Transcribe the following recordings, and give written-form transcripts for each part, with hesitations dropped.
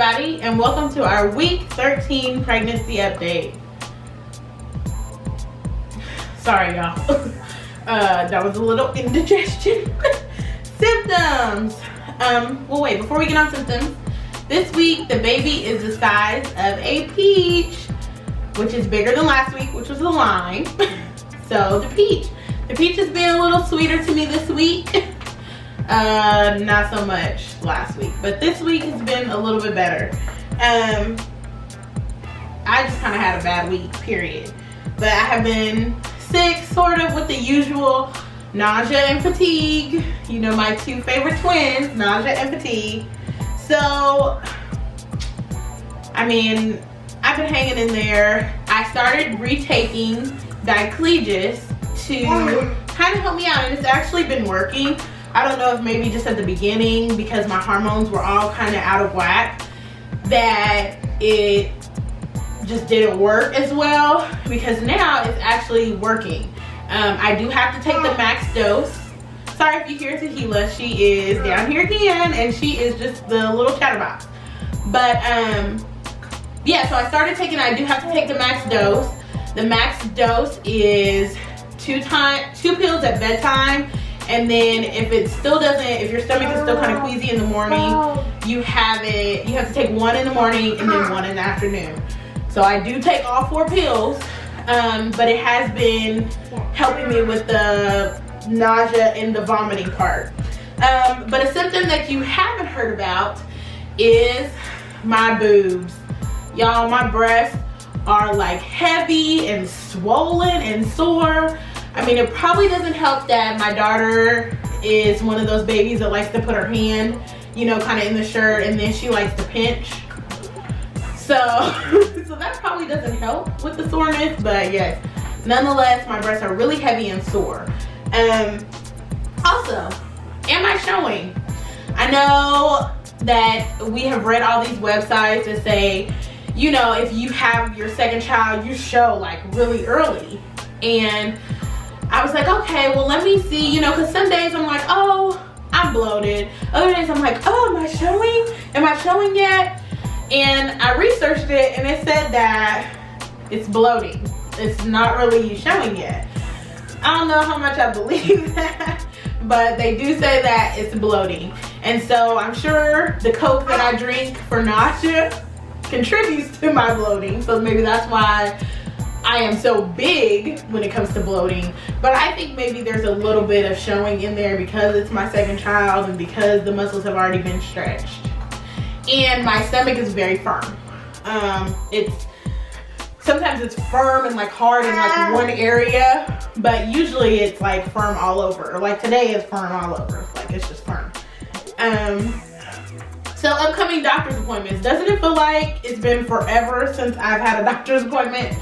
everybody, and welcome to our week 13 pregnancy update. Sorry, y'all. That was a little indigestion. Symptoms. Well, wait, before we get on symptoms, this week the baby is the size of a peach, which is bigger than last week, which was a lime. So the peach has been a little sweeter to me this week. Not so much last week, but this week has been a little bit better. I just kind of had a bad week, period. But I have been sick, sort of, with the usual nausea and fatigue. You know, my two favorite twins, nausea and fatigue. So, I mean, I've been hanging in there. I started retaking Diclegis to kind of help me out, and it's actually been working. I don't know if maybe just at the beginning, because my hormones were all kind of out of whack, that it just didn't work as well, because now it's actually working. I do have to take the max dose. Sorry if you hear Tahila, she is down here again, and she is just the little chatterbox. But yeah, so I started taking, I do have to take the max dose. The max dose is two pills at bedtime. And then if it still doesn't, if your stomach is still kind of queasy in the morning, you have to take one in the morning and then one in the afternoon. So I do take all 4 pills, but it has been helping me with the nausea and the vomiting part. But a symptom that you haven't heard about is my boobs. Y'all, my breasts are like heavy and swollen and sore. I mean, it probably doesn't help that my daughter is one of those babies that likes to put her hand, you know, kind of in the shirt, and then she likes to pinch. So that probably doesn't help with the soreness, but yes, nonetheless, my breasts are really heavy and sore. Also, am I showing? I know that we have read all these websites that say, you know, if you have your second child, you show like really early. And I was like, okay, well, let me see, you know, because some days I'm like, oh, I'm bloated. Other days I'm like, oh, am I showing? Am I showing yet? And I researched it, and it said that it's bloating. It's not really showing yet. I don't know how much I believe that, but they do say that it's bloating. And so I'm sure the Coke that I drink for nausea contributes to my bloating. So maybe that's why I am so big when it comes to bloating. But I think maybe there's a little bit of showing in there because it's my second child and because the muscles have already been stretched. And my stomach is very firm. Sometimes it's firm and like hard in like one area, but usually it's like firm all over. Like today it's firm all over. Like it's just firm. So upcoming doctor's appointments. Doesn't it feel like it's been forever since I've had a doctor's appointment?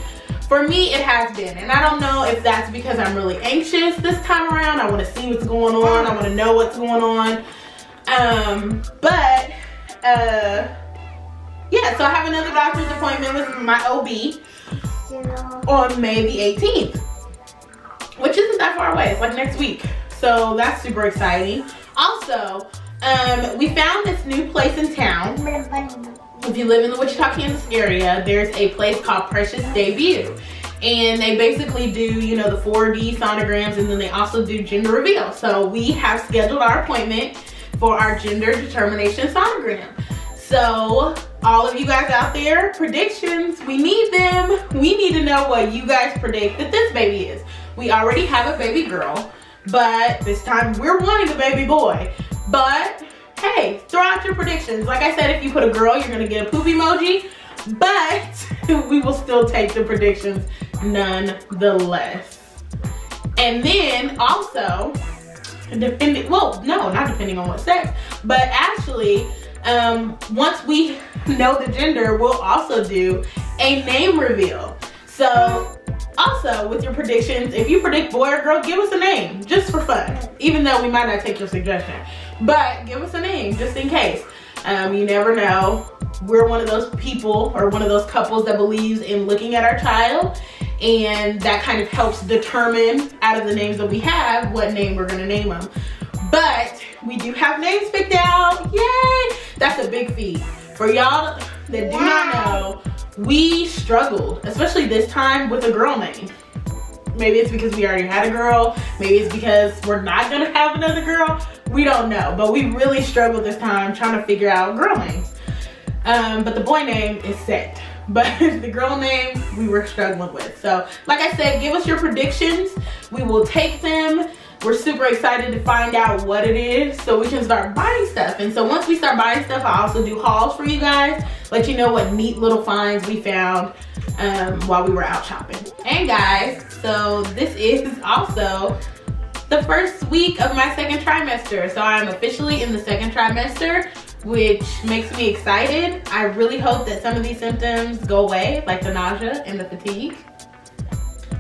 For me, it has been, and I don't know if that's because I'm really anxious this time around. I want to see what's going on. I want to know what's going on. Yeah, so I have another doctor's appointment with my OB on May the 18th, which isn't that far away. It's like next week. So that's super exciting. Also, we found this new place in town. If you live in the Wichita, Kansas area, there's a place called Precious Debut. And they basically do, you know, the 4D sonograms, and then they also do gender reveal. So we have scheduled our appointment for our gender determination sonogram. So all of you guys out there, predictions, we need them. We need to know what you guys predict that this baby is. We already have a baby girl, but this time we're wanting a baby boy. But hey, throw out your predictions. Like I said, if you put a girl, you're gonna get a poop emoji, but we will still take the predictions nonetheless. And then also, not depending on what sex, but actually, once we know the gender, we'll also do a name reveal. So also with your predictions, if you predict boy or girl, give us a name just for fun, even though we might not take your suggestion, but give us a name just in case. You never know. We're one of those people, or one of those couples, that believes in looking at our child, and that kind of helps determine out of the names that we have what name we're going to name them. But we do have names picked out. Yay! That's a big feat. For y'all that do not know, we struggled, especially this time, with a girl name. Maybe it's because we already had a girl. Maybe it's because we're not gonna have another girl. We don't know, but we really struggled this time trying to figure out girl names. But the boy name is set. But the girl name we were struggling with. So like I said, give us your predictions. We will take them. We're super excited to find out what it is so we can start buying stuff. And so once we start buying stuff, I also do hauls for you guys. Let you know what neat little finds we found while we were out shopping. And guys, so this is also the first week of my second trimester. So I'm officially in the second trimester, which makes me excited. I really hope that some of these symptoms go away, like the nausea and the fatigue.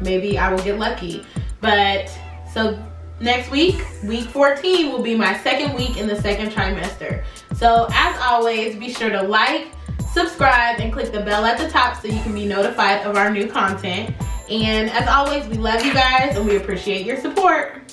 Maybe I will get lucky. But so next week, week 14, will be my second week in the second trimester. So as always, be sure to like, subscribe, and click the bell at the top so you can be notified of our new content. And as always, we love you guys and we appreciate your support.